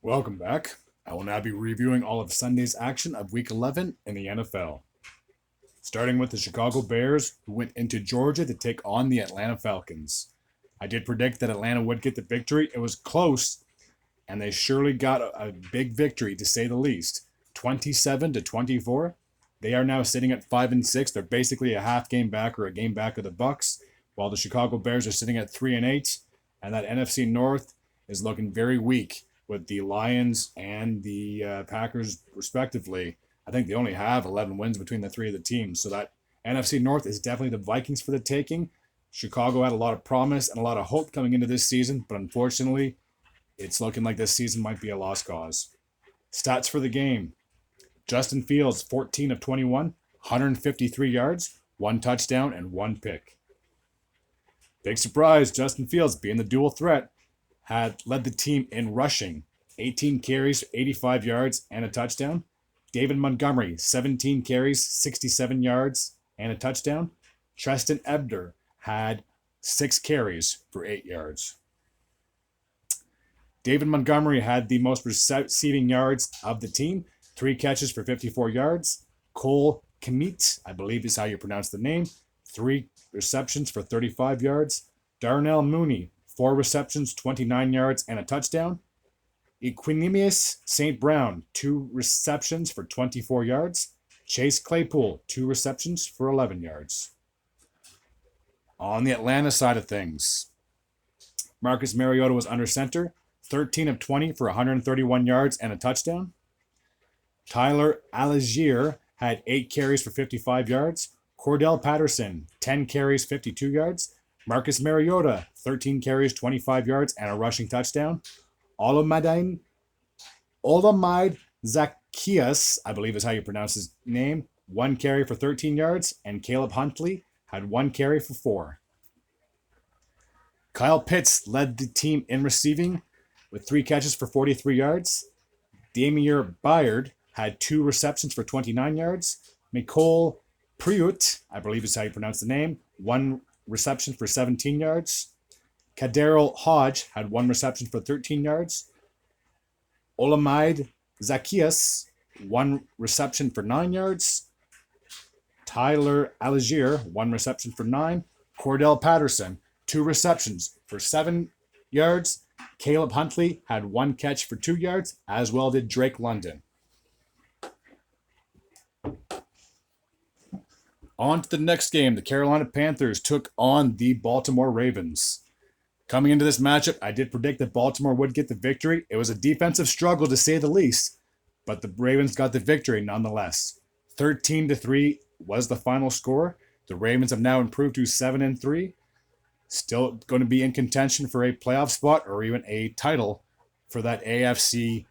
Welcome back. I will now be reviewing all of Sunday's action of Week 11 in the NFL. Starting with the Chicago Bears, who went into Georgia to take on the Atlanta Falcons. I did predict that Atlanta would get the victory. It was close, and they surely got a big victory, to say the least. 27-24. They are now sitting at 5-6. They're basically a half game back or a game back of the Bucks, while the Chicago Bears are sitting at 3-8, and that NFC North is looking very weak with the Lions and the Packers, respectively. I think they only have 11 wins between the three of the teams. So that NFC North is definitely the Vikings for the taking. Chicago had a lot of promise and a lot of hope coming into this season, but unfortunately, it's looking like this season might be a lost cause. Stats for the game: Justin Fields, 14 of 21, 153 yards, one touchdown, and one pick. Big surprise, Justin Fields, being the dual threat, had led the team in rushing, 18 carries, 85 yards, and a touchdown. David Montgomery, 17 carries, 67 yards, and a touchdown. Trestan Ebner had 6 carries for 8 yards. David Montgomery had the most receiving yards of the team, 3 catches for 54 yards. Cole Kmet, I believe is how you pronounce the name, 3 receptions for 35 yards. Darnell Mooney, 4 receptions, 29 yards, and a touchdown. Equanimeous St. Brown, 2 receptions for 24 yards. Chase Claypool, 2 receptions for 11 yards. On the Atlanta side of things, Marcus Mariota was under center, 13 of 20 for 131 yards and a touchdown. Tyler Algier had 8 carries for 55 yards. Cordell Patterson, 10 carries, 52 yards. Marcus Mariota, 13 carries, 25 yards, and a rushing touchdown. Olamide Zaccheaus, I believe is how you pronounce his name, 1 carry for 13 yards, and Caleb Huntley had 1 carry for 4. Kyle Pitts led the team in receiving with 3 catches for 43 yards. Damier Byard had 2 receptions for 29 yards. Nicole Priut, I believe is how you pronounce the name, 1 reception for 17 yards. Kaderil Hodge had 1 reception for 13 yards. Olamide Zaccheaus, 1 reception for 9 yards. Tyler Algier, 1 reception for 9. Cordell Patterson, 2 receptions for 7 yards. Caleb Huntley had 1 catch for 2 yards, as well did Drake London. On to the next game. The Carolina Panthers took on the Baltimore Ravens. Coming into this matchup, I did predict that Baltimore would get the victory. It was a defensive struggle, to say the least, but the Ravens got the victory nonetheless. 13-3 was the final score. The Ravens have now improved to 7-3. Still going to be in contention for a playoff spot or even a title for that AFC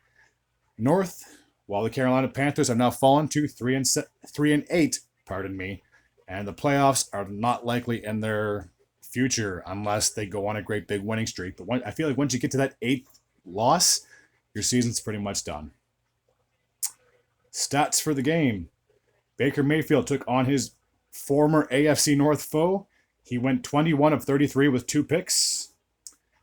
North, while the Carolina Panthers have now fallen to 3-8, and the playoffs are not likely in their future unless they go on a great big winning streak. But I feel like once you get to that 8th loss, your season's pretty much done. Stats for the game: Baker Mayfield took on his former AFC North foe. He went 21 of 33 with 2 picks.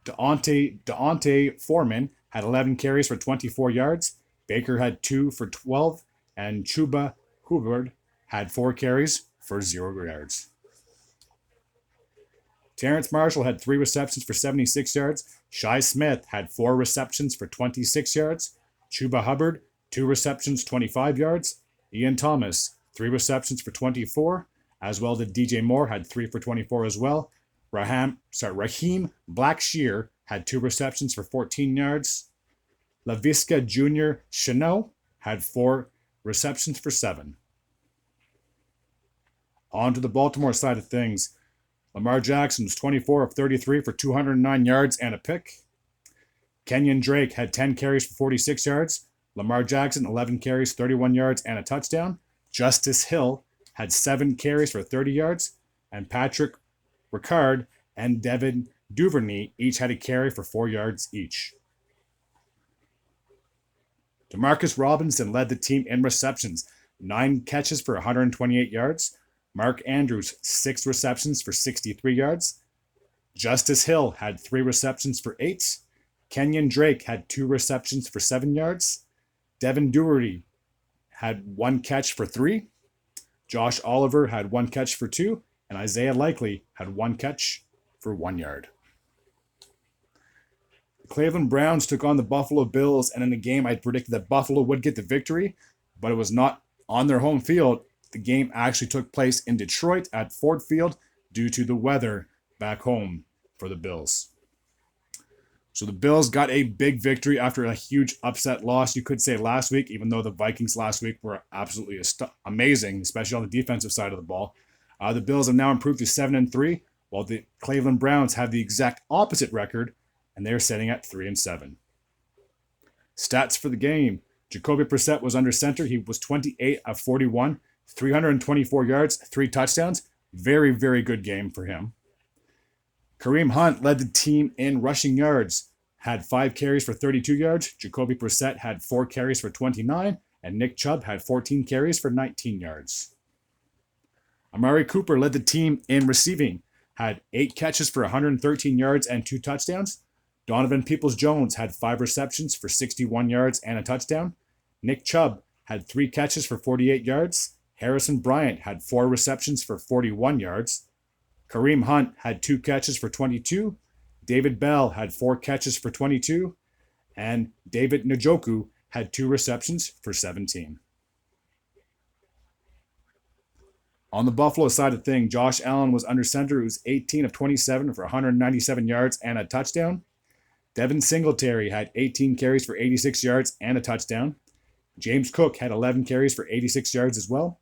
Deontay Foreman had 11 carries for 24 yards. Baker had 2 for 12, and Chuba Hubbard had 4 carries for 0 yards. Terrence Marshall had 3 receptions for 76 yards. Shi Smith had 4 receptions for 26 yards. Chuba Hubbard, 2 receptions, 25 yards. Ian Thomas, 3 receptions for 24, as well did DJ Moore, had 3 for 24 as well. Raheem Blackshear had 2 receptions for 14 yards. Laviska Jr. Chenault had 4 receptions for 7. On to the Baltimore side of things. Lamar Jackson was 24 of 33 for 209 yards and a pick. Kenyon Drake had 10 carries for 46 yards. Lamar Jackson, 11 carries, 31 yards, and a touchdown. Justice Hill had 7 carries for 30 yards. And Patrick Ricard and Devin Duvernay each had a carry for 4 yards each. Demarcus Robinson led the team in receptions, 9 catches for 128 yards. Mark Andrews, 6 receptions for 63 yards. Justice Hill had 3 receptions for 8. Kenyon Drake had 2 receptions for 7 yards. Devin Dougherty had 1 catch for 3. Josh Oliver had 1 catch for 2. And Isaiah Likely had 1 catch for 1 yard. The Cleveland Browns took on the Buffalo Bills, and in the game I predicted that Buffalo would get the victory, but it was not on their home field. The game actually took place in Detroit at Ford Field due to the weather back home for the Bills. So the Bills got a big victory after a huge upset loss, you could say, last week, even though the Vikings last week were absolutely amazing, especially on the defensive side of the ball. The Bills have now improved to 7-3, while the Cleveland Browns have the exact opposite record, and they're sitting at 3-7. Stats for the game. Jacoby Brissett was under center. He was 28 of 41, 324 yards, 3 touchdowns. Very, very good game for him. Kareem Hunt led the team in rushing yards, had 5 carries for 32 yards. Jacoby Brissett had 4 carries for 29, and Nick Chubb had 14 carries for 19 yards. Amari Cooper led the team in receiving, had 8 catches for 113 yards and 2 touchdowns. Donovan Peoples-Jones had 5 receptions for 61 yards and a touchdown. Nick Chubb had 3 catches for 48 yards. Harrison Bryant had 4 receptions for 41 yards. Kareem Hunt had 2 catches for 22. David Bell had 4 catches for 22. And David Njoku had 2 receptions for 17. On the Buffalo side of things, Josh Allen was under center. He was 18 of 27 for 197 yards and a touchdown. Devin Singletary had 18 carries for 86 yards and a touchdown. James Cook had 11 carries for 86 yards as well.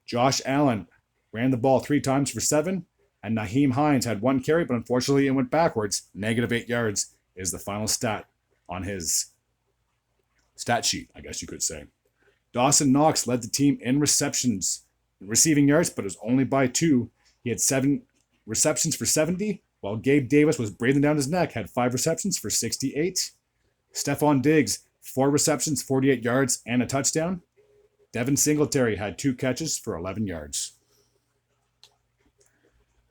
Josh Allen ran the ball 3 times for 7. And Nyheim Hines had 1 carry, but unfortunately it went backwards. -8 yards is the final stat on his stat sheet, I guess you could say. Dawson Knox led the team in receiving yards, but it was only by 2. He had 7 receptions for 70, while Gabe Davis was breathing down his neck, had 5 receptions for 68. Stephon Diggs, 4 receptions, 48 yards, and a touchdown. Devin Singletary had 2 catches for 11 yards.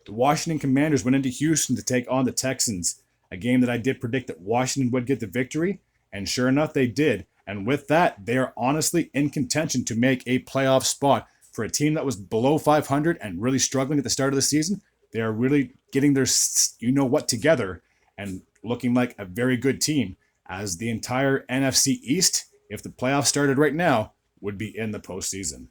The Washington Commanders went into Houston to take on the Texans, a game that I did predict that Washington would get the victory, and sure enough, they did. And with that, they are honestly in contention to make a playoff spot. For a team that was below 500 and really struggling at the start of the season, they are really getting their you-know-what together and looking like a very good team, as the entire NFC East, if the playoffs started right now, would be in the postseason.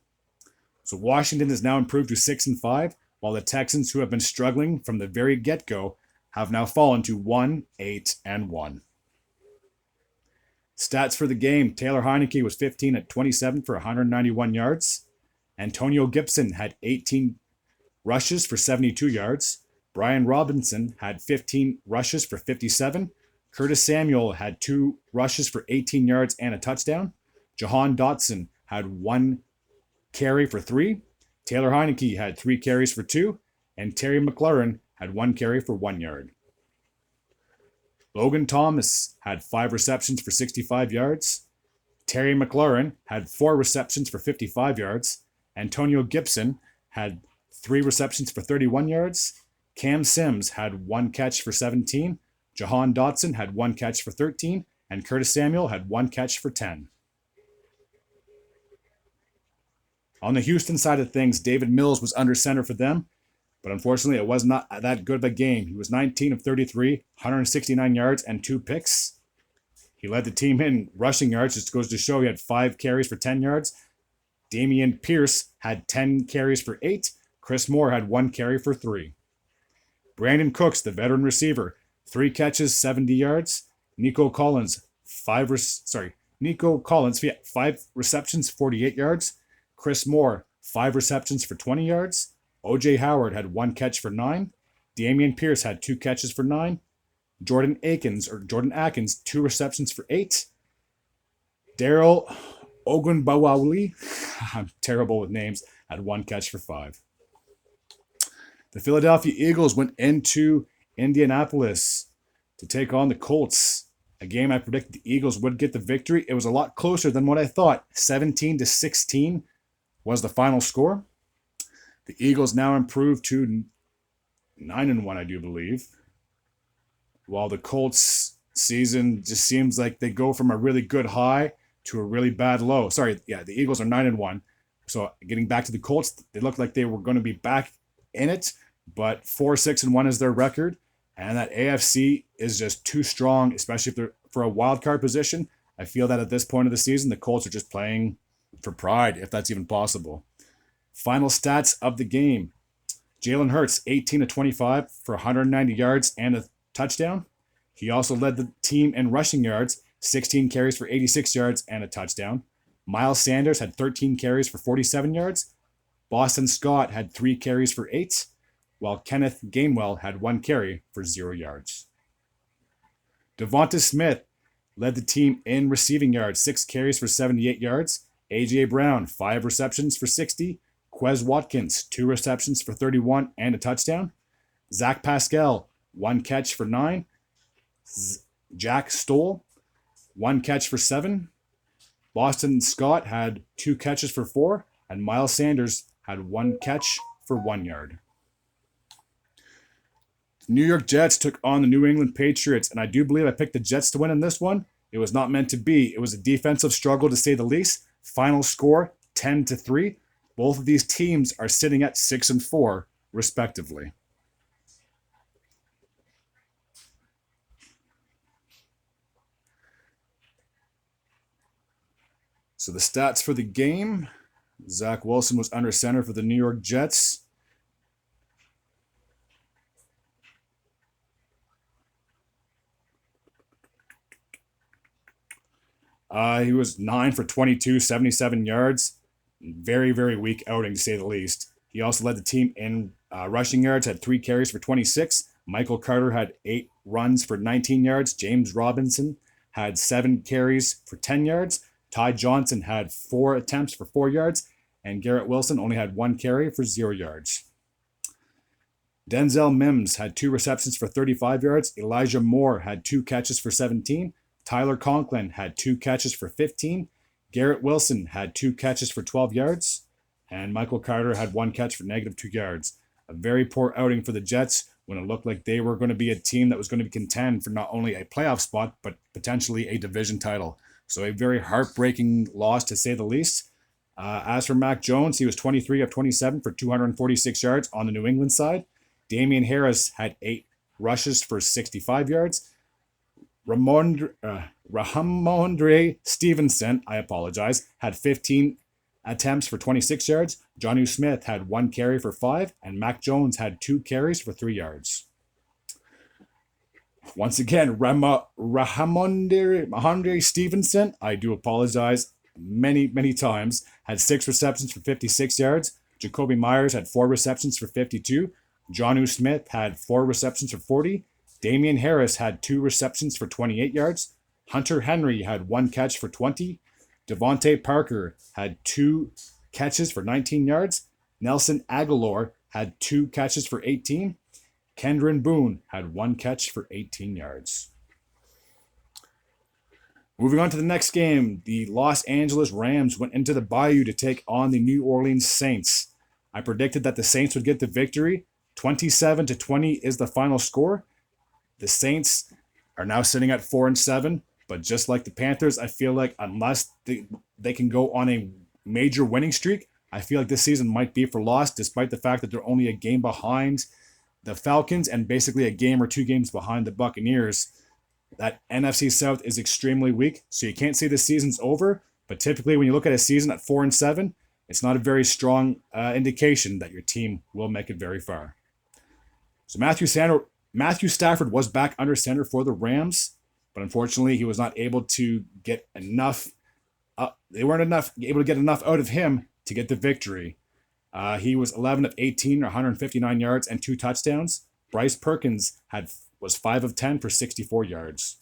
So Washington has now improved to 6-5, while the Texans, who have been struggling from the very get-go, have now fallen to 1-8-1. Stats for the game. Taylor Heineke was 15 at 27 for 191 yards. Antonio Gibson had 18 rushes for 72 yards. Brian Robinson had 15 rushes for 57. Curtis Samuel had 2 rushes for 18 yards and a touchdown. Jahan Dotson had 1 carry for 3. Taylor Heineke had 3 carries for 2. And Terry McLaurin had 1 carry for 1 yard. Logan Thomas had 5 receptions for 65 yards. Terry McLaurin had 4 receptions for 55 yards. Antonio Gibson had 3 receptions for 31 yards. Cam Sims had 1 catch for 17. Jahan Dotson had 1 catch for 13. And Curtis Samuel had 1 catch for 10. On the Houston side of things, David Mills was under center for them, but unfortunately it was not that good of a game. He was 19 of 33, 169 yards and 2 picks. He led the team in rushing yards, just goes to show he had 5 carries for 10 yards. Damian Pierce had 10 carries for 8. Chris Moore had 1 carry for 3. Brandon Cooks, the veteran receiver, 3 catches, 70 yards. Nico Collins, 5 receptions, 48 yards. Chris Moore, 5 receptions for 20 yards. O.J. Howard had 1 catch for 9. Damian Pierce had 2 catches for 9. Jordan Akins, 2 receptions for 8. Daryl Ogunbowale, I'm terrible with names, had 1 catch for 5. The Philadelphia Eagles went into Indianapolis to take on the Colts. A game I predicted the Eagles would get the victory. It was a lot closer than what I thought. 17-16 was the final score. The Eagles now improved to 9-1, I do believe, while the Colts season just seems like they go from a really good high to a really bad low. Sorry, yeah, the Eagles are 9-1. So getting back to the Colts, they looked like they were going to be back in it, but 4-6-1 is their record, and that AFC is just too strong, especially if they're for a wild card position. I feel that at this point of the season, the Colts are just playing for pride, if that's even possible. Final stats of the game: Jalen Hurts, 18-25 for 190 yards and a touchdown. He also led the team in rushing yards, 16 carries for 86 yards and a touchdown. Miles Sanders had 13 carries for 47 yards. Boston Scott had 3 carries for 8, while Kenneth Gainwell had 1 carry for 0 yards. Devonta Smith led the team in receiving yards, 6 carries for 78 yards. A.J. Brown, 5 receptions for 60. Quez Watkins, 2 receptions for 31 and a touchdown. Zach Pascal, 1 catch for 9. Jack Stoll, 1 catch for 7. Boston Scott had 2 catches for 4. And Miles Sanders had 1 catch for 1 yard. The New York Jets took on the New England Patriots, and I do believe I picked the Jets to win in this one. It was not meant to be. It was a defensive struggle, to say the least. Final score, 10-3. Both of these teams are sitting at 6-4, respectively. So the stats for the game: Zach Wilson was under center for the New York Jets. He was 9 for 22, 77 yards. Very, very weak outing, to say the least. He also led the team in rushing yards, had 3 carries for 26. Michael Carter had 8 runs for 19 yards. James Robinson had 7 carries for 10 yards. Ty Johnson had 4 attempts for 4 yards. And Garrett Wilson only had 1 carry for 0 yards. Denzel Mims had 2 receptions for 35 yards. Elijah Moore had 2 catches for 17. Tyler Conklin had 2 catches for 15. Garrett Wilson had 2 catches for 12 yards. And Michael Carter had 1 catch for -2 yards. A very poor outing for the Jets when it looked like they were going to be a team that was going to be contend for not only a playoff spot, but potentially a division title. So a very heartbreaking loss, to say the least. As for Mac Jones, he was 23 of 27 for 246 yards on the New England side. Damian Harris had 8 rushes for 65 yards. Rhamondre Stevenson, had 15 attempts for 26 yards. Jonnu Smith had 1 carry for 5, and Mac Jones had 2 carries for 3 yards. Once again, Rhamondre Stevenson, many times, had 6 receptions for 56 yards. Jacoby Myers had 4 receptions for 52. Jonnu Smith had 4 receptions for 40. Damian Harris had 2 receptions for 28 yards. Hunter Henry had 1 catch for 20. Devontae Parker had 2 catches for 19 yards. Nelson Aguilar had 2 catches for 18. Kendron Boone had 1 catch for 18 yards. Moving on to the next game, the Los Angeles Rams went into the Bayou to take on the New Orleans Saints. I predicted that the Saints would get the victory. 27-20 is the final score. The Saints are now sitting at 4-7, but just like the Panthers, I feel like unless they can go on a major winning streak, I feel like this season might be for loss, despite the fact that they're only a game behind the Falcons and basically a game or 2 games behind the Buccaneers. That NFC South is extremely weak, so you can't say the season's over, but typically when you look at a season at 4-7, it's not a very strong indication that your team will make it very far. So Matthew Stafford was back under center for the Rams, but unfortunately he was not able to get enough. They weren't able to get enough out of him to get the victory. He was 11 of 18, or 159 yards and 2 touchdowns. Bryce Perkins was 5 of 10 for 64 yards.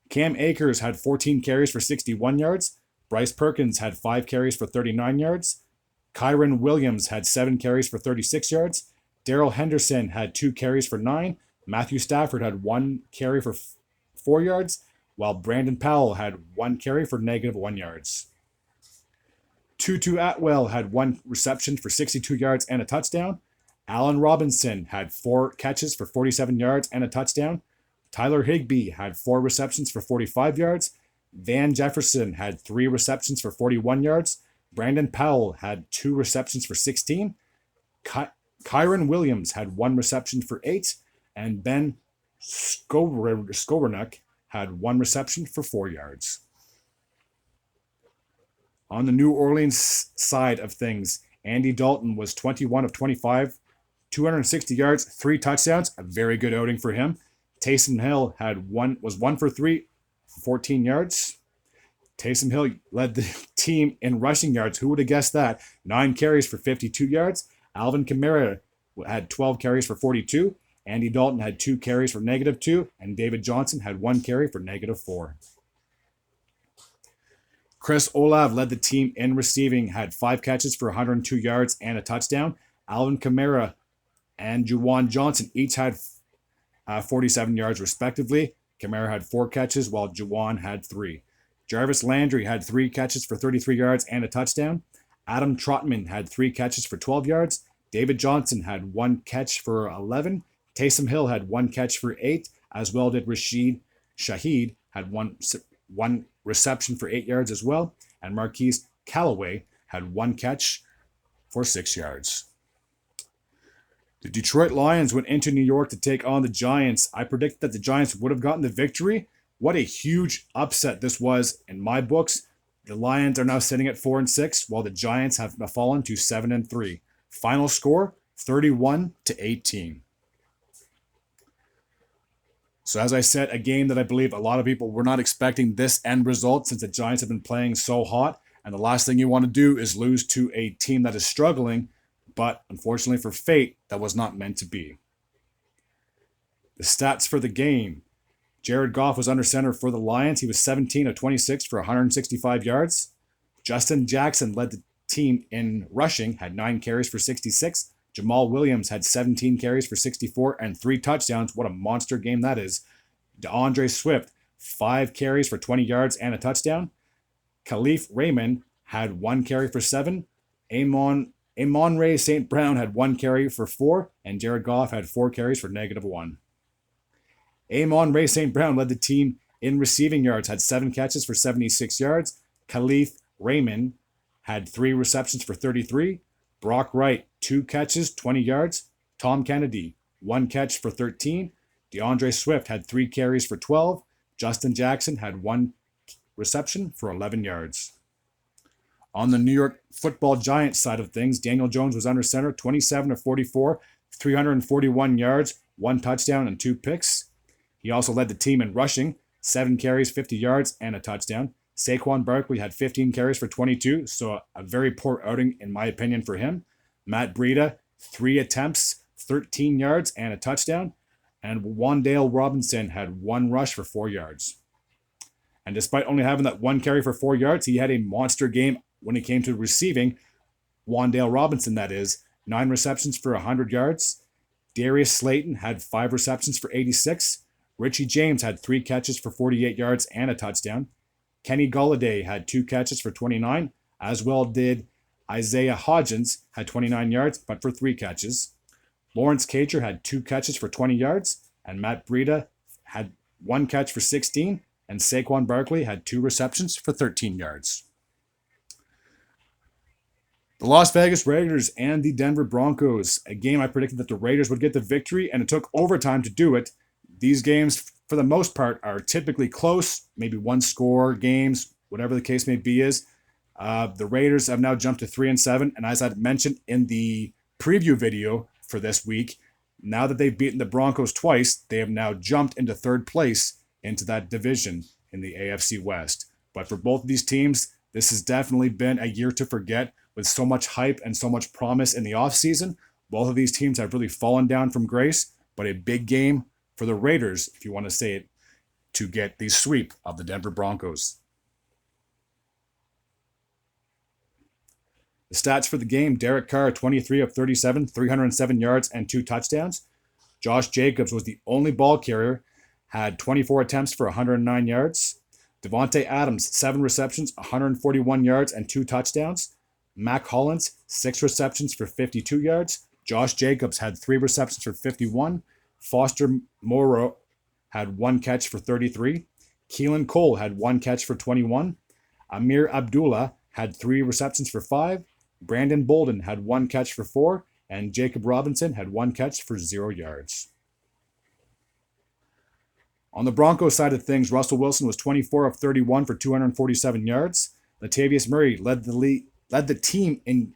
Cam Akers had 14 carries for 61 yards. Bryce Perkins had 5 carries for 39 yards. Kyron Williams had 7 carries for 36 yards. Darrell Henderson had 2 carries for 9. Matthew Stafford had 1 carry for 4 yards, while Brandon Powell had 1 carry for -1 yards. Tutu Atwell had 1 reception for 62 yards and a touchdown. Allen Robinson had 4 catches for 47 yards and a touchdown. Tyler Higbee had 4 receptions for 45 yards. Van Jefferson had 3 receptions for 41 yards. Brandon Powell had 2 receptions for 16. Kyron Williams had 1 reception for 8. And Ben Skowronek had 1 reception for 4 yards. On the New Orleans side of things, Andy Dalton was 21 of 25, 260 yards, 3 touchdowns, a very good outing for him. Taysom Hill was 1 for 3, 14 yards. Taysom Hill led the team in rushing yards. Who would have guessed that? 9 carries for 52 yards. Alvin Kamara had 12 carries for 42. Andy Dalton had 2 carries for -2. And David Johnson had 1 carry for -4. Chris Olave led the team in receiving, had 5 catches for 102 yards and a touchdown. Alvin Kamara and Juwan Johnson each had 47 yards respectively. Kamara had 4 catches while Juwan had 3. Jarvis Landry had 3 catches for 33 yards and a touchdown. Adam Trotman had 3 catches for 12 yards. David Johnson had 1 catch for 11. Taysom Hill had 1 catch for 8, as well did Rashid Shaheed had one reception for 8 yards as well. And Marquise Callaway had 1 catch for 6 yards. The Detroit Lions went into New York to take on the Giants. I predicted that the Giants would have gotten the victory. What a huge upset this was in my books. The Lions are now sitting at 4-6, while the Giants have fallen to 7-3. Final score, 31-18. So as I said, a game that I believe a lot of people were not expecting this end result since the Giants have been playing so hot. And the last thing you want to do is lose to a team that is struggling. But unfortunately for fate, that was not meant to be. The stats for the game. Jared Goff was under center for the Lions. He was 17 of 26 for 165 yards. Justin Jackson led the team in rushing, had 9 carries for 66. Jamal Williams had 17 carries for 64 and 3 touchdowns. What a monster game that is. DeAndre Swift, 5 carries for 20 yards and a touchdown. Khalif Raymond had 1 carry for 7. Amon-Ra St. Brown had 1 carry for 4. And Jared Goff had 4 carries for -1. Amon-Ra St. Brown led the team in receiving yards, had 7 catches for 76 yards. Khalif Raymond had 3 receptions for 33. Brock Wright, 2 catches, 20 yards. Tom Kennedy, 1 catch for 13. DeAndre Swift had 3 carries for 12. Justin Jackson had 1 reception for 11 yards. On the New York Football Giants side of things, Daniel Jones was under center, 27 of 44, 341 yards, 1 touchdown and 2 picks. He also led the team in rushing, 7 carries, 50 yards, and a touchdown. Saquon Barkley had 15 carries for 22, so a very poor outing in my opinion for him. Matt Breida, 3 attempts, 13 yards, and a touchdown. And Wan'Dale Robinson had 1 rush for 4 yards. And despite only having that 1 carry for 4 yards, he had a monster game when it came to receiving. Wan'Dale Robinson, that is, 9 receptions for 100 yards. Darius Slayton had 5 receptions for 86. Richie James had 3 catches for 48 yards and a touchdown. Kenny Golladay had 2 catches for 29, as well did Isaiah Hodgins, had 29 yards, but for 3 catches. Lawrence Cager had 2 catches for 20 yards, and Matt Breida had 1 catch for 16, and Saquon Barkley had 2 receptions for 13 yards. The Las Vegas Raiders and the Denver Broncos, a game I predicted that the Raiders would get the victory, and it took overtime to do it. These games, for the most part, are typically close, maybe 1-score games, whatever the case may be is. The Raiders have now jumped to 3-7, and as I mentioned in the preview video for this week, now that they've beaten the Broncos twice, they have now jumped into 3rd place into that division in the AFC West. But for both of these teams, this has definitely been a year to forget with so much hype and so much promise in the offseason. Both of these teams have really fallen down from grace, but a big game for the Raiders, if you want to say it, to get the sweep of the Denver Broncos. The stats for the game, Derek Carr, 23 of 37, 307 yards and 2 touchdowns. Josh Jacobs was the only ball carrier, had 24 attempts for 109 yards. Devontae Adams, 7 receptions, 141 yards and 2 touchdowns. Mac Hollins, 6 receptions for 52 yards. Josh Jacobs had 3 receptions for 51. Foster Moreau had 1 catch for 33. Keelan Cole had 1 catch for 21. Amir Abdullah had 3 receptions for 5. Brandon Bolden had 1 catch for 4. And Jacob Robinson had 1 catch for 0 yards. On the Broncos side of things, Russell Wilson was 24 of 31 for 247 yards. Latavius Murray led the team in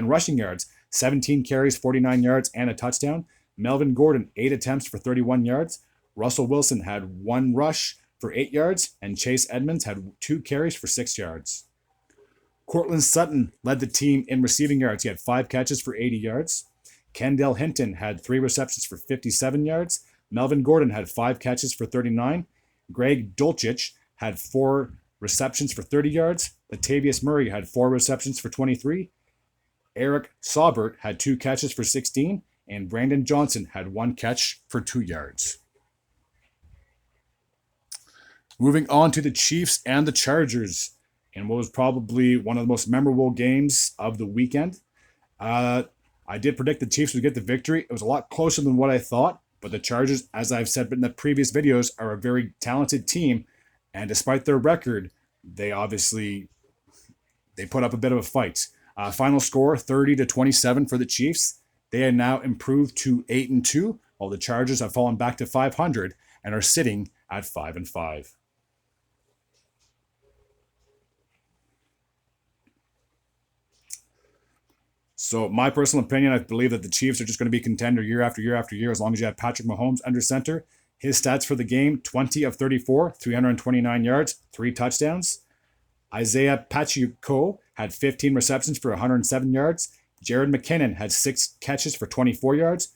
rushing yards, 17 carries, 49 yards, and a touchdown. Melvin Gordon, 8 attempts for 31 yards. Russell Wilson had 1 rush for 8 yards, and Chase Edmonds had 2 carries for 6 yards. Courtland Sutton led the team in receiving yards. He had 5 catches for 80 yards. Kendall Hinton had 3 receptions for 57 yards. Melvin Gordon had 5 catches for 39. Greg Dulcich had 4 receptions for 30 yards. Latavius Murray had 4 receptions for 23. Eric Saubert had 2 catches for 16. And Brandon Johnson had 1 catch for 2 yards. Moving on to the Chiefs and the Chargers, in what was probably one of the most memorable games of the weekend. I did predict the Chiefs would get the victory. It was a lot closer than what I thought, but the Chargers, as I've said in the previous videos, are a very talented team, and despite their record, they put up a bit of a fight. Final score 30-27 for the Chiefs. They are now improved to 8-2, while the Chargers have fallen back to 500 and are sitting at 5-5. So my personal opinion, I believe that the Chiefs are just going to be contender year after year after year as long as you have Patrick Mahomes under center. His stats for the game, 20 of 34, 329 yards, 3 touchdowns. Isaiah Pacheco had 15 receptions for 107 yards. Jared McKinnon had 6 catches for 24 yards.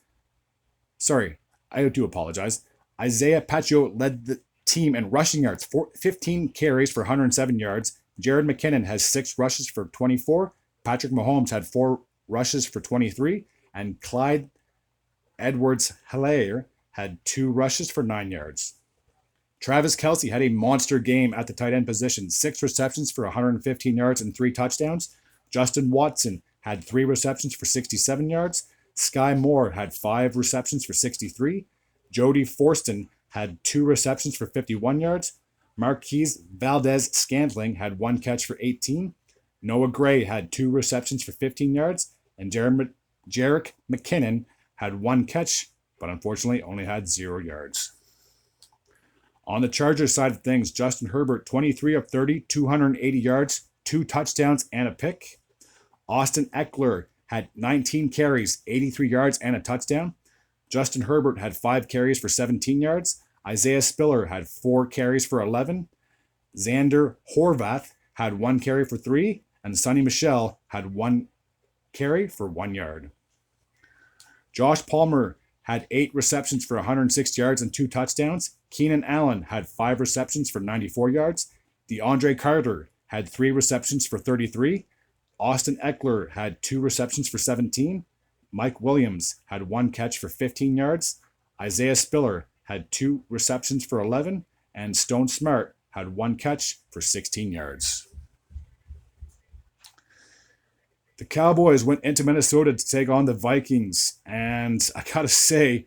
Sorry, I do apologize. Isaiah Pacheco led the team in rushing yards, 15 carries for 107 yards. Jared McKinnon has 6 rushes for 24. Patrick Mahomes had 4 rushes for 23, and Clyde Edwards-Helaire had 2 rushes for 9 yards. Travis Kelce had a monster game at the tight end position, 6 receptions for 115 yards and 3 touchdowns. Justin Watson had 3 receptions for 67 yards. Sky Moore had 5 receptions for 63. Jody Forston had 2 receptions for 51 yards. Marquise Valdez-Scantling had 1 catch for 18. Noah Gray had 2 receptions for 15 yards, and Jerick McKinnon had 1 catch, but unfortunately only had 0 yards. On the Chargers side of things, Justin Herbert, 23 of 30, 280 yards, 2 touchdowns, and a pick. Austin Eckler had 19 carries, 83 yards, and a touchdown. Justin Herbert had 5 carries for 17 yards. Isaiah Spiller had 4 carries for 11. Xander Horvath had 1 carry for 3. And Sonny Michel had 1 carry for 1 yard. Josh Palmer had 8 receptions for 106 yards and 2 touchdowns. Keenan Allen had 5 receptions for 94 yards. DeAndre Carter had 3 receptions for 33. Austin Eckler had 2 receptions for 17. Mike Williams had 1 catch for 15 yards. Isaiah Spiller had 2 receptions for 11. And Stone Smart had 1 catch for 16 yards. The Cowboys went into Minnesota to take on the Vikings, and I gotta say,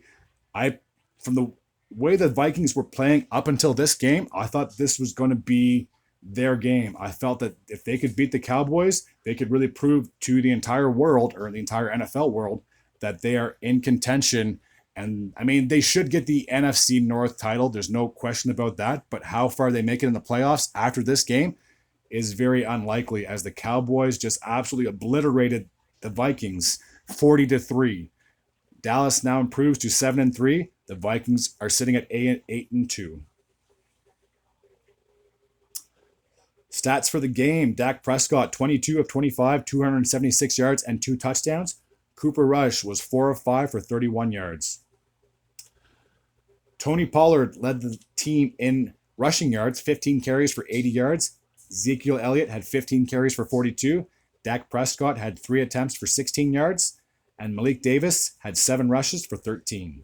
from the way the Vikings were playing up until this game, I thought this was going to be their game. I felt that if they could beat the Cowboys, they could really prove to the entire world, or the entire NFL world, that they are in contention. And I mean, they should get the NFC North title. There's no question about that. But how far they make it in the playoffs after this game is very unlikely, as the Cowboys just absolutely obliterated the Vikings 40-3. Dallas now improves to 7-3. The Vikings are sitting at 8-2. Stats for the game: Dak Prescott, 22 of 25, 276 yards and 2 touchdowns. Cooper Rush was 4 of 5 for 31 yards. Tony Pollard led the team in rushing yards, 15 carries for 80 yards. Ezekiel Elliott had 15 carries for 42. Dak Prescott had 3 attempts for 16 yards. And Malik Davis had 7 rushes for 13.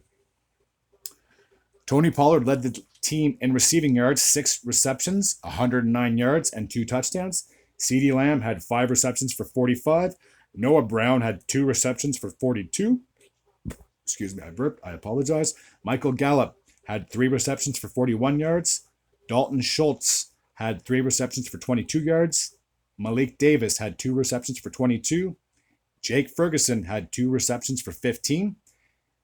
Tony Pollard led the team in receiving yards, 6 receptions, 109 yards, and 2 touchdowns. CeeDee Lamb had 5 receptions for 45. Noah Brown had 2 receptions for 42. Excuse me, I burped. I apologize. Michael Gallup had 3 receptions for 41 yards. Dalton Schultz had 3 receptions for 22 yards. Malik Davis had 2 receptions for 22. Jake Ferguson had 2 receptions for 15.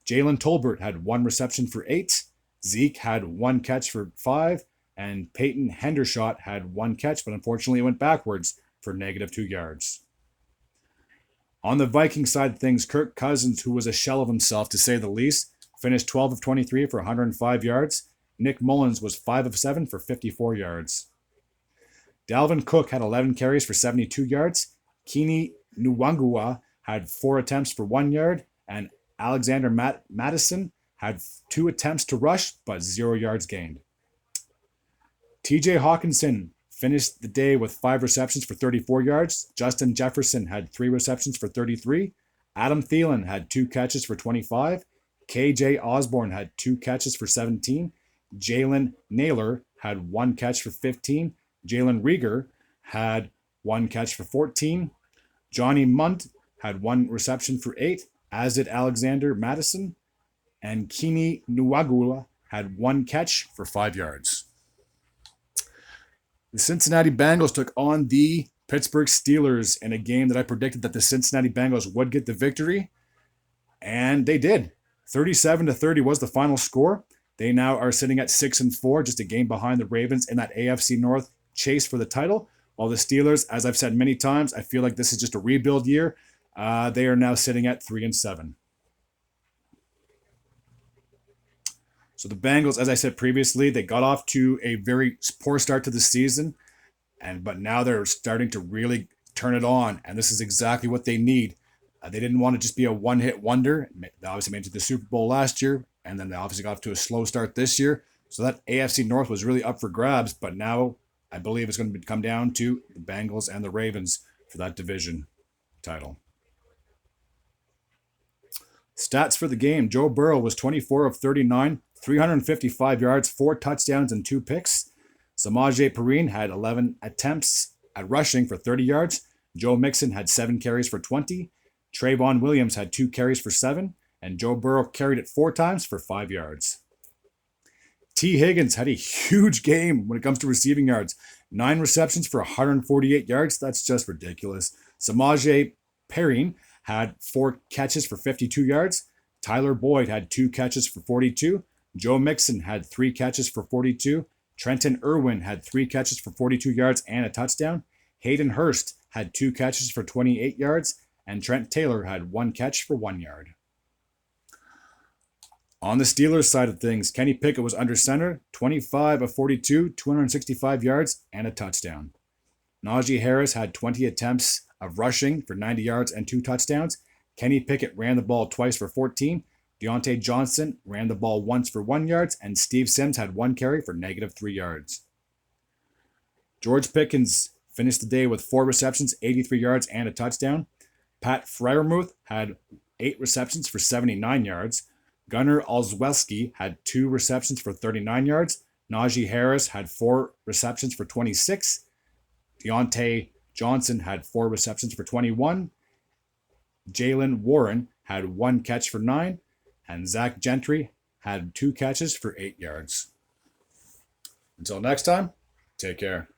Jalen Tolbert had 1 reception for 8. Zeke had 1 catch for 5. And Peyton Hendershot had 1 catch, but unfortunately it went backwards for -2 yards. On the Viking side of things, Kirk Cousins, who was a shell of himself to say the least, finished 12 of 23 for 105 yards. Nick Mullins was 5 of 7 for 54 yards. Dalvin Cook had 11 carries for 72 yards. Kini Nwangua had 4 attempts for 1 yard. And Alexander Madison had 2 attempts to rush, but 0 yards gained. TJ Hawkinson finished the day with 5 receptions for 34 yards. Justin Jefferson had 3 receptions for 33. Adam Thielen had 2 catches for 25. KJ Osborne had 2 catches for 17. Jalen Naylor had 1 catch for 15. Jalen Rieger had 1 catch for 14. Johnny Munt had 1 reception for 8, as did Alexander Madison. And Kini Nwangula had 1 catch for 5 yards. The Cincinnati Bengals took on the Pittsburgh Steelers in a game that I predicted that the Cincinnati Bengals would get the victory, and they did. 37-30 was the final score. They now are sitting at 6-4, just a game behind the Ravens in that AFC North chase for the title. While the Steelers, as I've said many times, I feel like this is just a rebuild year. They are now sitting at 3-7. So the Bengals, as I said previously, they got off to a very poor start to the season, but now they're starting to really turn it on, and this is exactly what they need. They didn't want to just be a one-hit wonder. They obviously made it to the Super Bowl last year, and then they obviously got off to a slow start this year. So that AFC North was really up for grabs, but now I believe it's going to come down to the Bengals and the Ravens for that division title. Stats for the game. Joe Burrow was 24 of 39, 355 yards, 4 touchdowns, and 2 picks. Samaje Perine had 11 attempts at rushing for 30 yards. Joe Mixon had 7 carries for 20. Trayvon Williams had 2 carries for 7. And Joe Burrow carried it 4 times for 5 yards. T. Higgins had a huge game when it comes to receiving yards. 9 receptions for 148 yards. That's just ridiculous. Samaje Perine had 4 catches for 52 yards. Tyler Boyd had 2 catches for 42. Joe Mixon had 3 catches for 42. Trenton Irwin had 3 catches for 42 yards and a touchdown. Hayden Hurst had 2 catches for 28 yards. And Trent Taylor had 1 catch for 1 yard. On the Steelers side of things, Kenny Pickett was under center, 25 of 42, 265 yards, and a touchdown. Najee Harris had 20 attempts of rushing for 90 yards and 2 touchdowns. Kenny Pickett ran the ball twice for 14. Deontay Johnson ran the ball once for 1 yard, and Steve Sims had 1 carry for -3 yards. George Pickens finished the day with 4 receptions, 83 yards, and a touchdown. Pat Freiermuth had 8 receptions for 79 yards. Gunnar Olszewski had 2 receptions for 39 yards. Najee Harris had 4 receptions for 26. Deontay Johnson had 4 receptions for 21. Jaylen Warren had 1 catch for 9. And Zach Gentry had 2 catches for 8 yards. Until next time, take care.